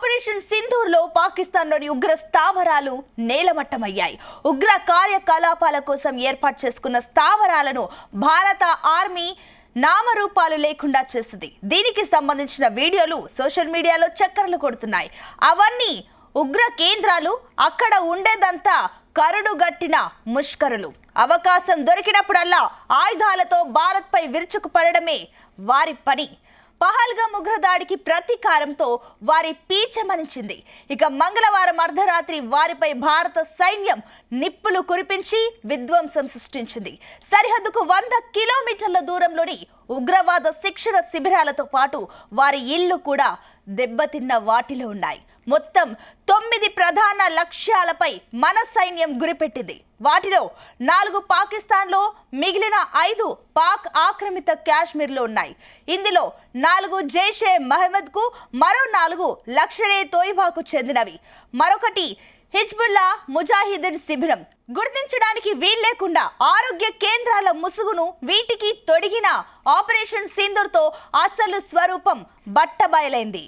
Operation సింధూర్లో పాకిస్తాన్లోని ఉగ్ర స్థావరాలు నేలమట్టమయ్యాయి. ఉగ్ర కార్యకలాపాల కోసం ఏర్పాటు చేసుకున్న స్థావరాలను భారత ఆర్మీ నామరూపాలు లేకుండా చేసింది. దీనికి సంబంధించిన వీడియోలు సోషల్ మీడియాలో చక్కర్లు కొడుతున్నాయి. అవన్నీ ఉగ్ర కేంద్రాలు, అక్కడ ఉండేదంతా కరుడుగట్టిన ముష్కరులు. అవకాశం దొరికినప్పుడల్లా ఆయుధాలతో భారత్పై విరుచుకుపడడమే వారి పని. పహల్గామ్ ఉగ్రదాడికి ప్రతీకారంతో వారి పీచమనించింది. ఇక మంగళవారం అర్ధరాత్రి వారిపై భారత సైన్యం నిప్పులు కురిపించి విధ్వంసం సృష్టించింది. సరిహద్దుకు 100 కిలోమీటర్ల దూరంలోని ఉగ్రవాద శిక్షణ శిబిరాలతో పాటు వారి ఇళ్లు కూడా దెబ్బతిన్న వాటిలో ఉన్నాయి. మొత్తం 9 ప్రధాన లక్ష్యాలపై మన సైన్యం గురిపెట్టింది. వాటిలో 4 పాకిస్తాన్లో, మిగిలిన 5 పాక్ ఆక్రమిత కాశ్మీర్లో ఉన్నాయి. ఇందులో 4 జైషే మహమ్మద్కు, మరో 4 లష్కరే తోయిబాకు చెందినవి. మరొకటి హిజ్బుల్లా ముజాహిదీన్ శిబిరం. గుర్తించడానికి వీల్లేకుండా ఆరోగ్య కేంద్రాల ముసుగును వీటికి తొడిగిన ఆపరేషన్ సింధూర్తో అసలు స్వరూపం బట్టబయలైంది.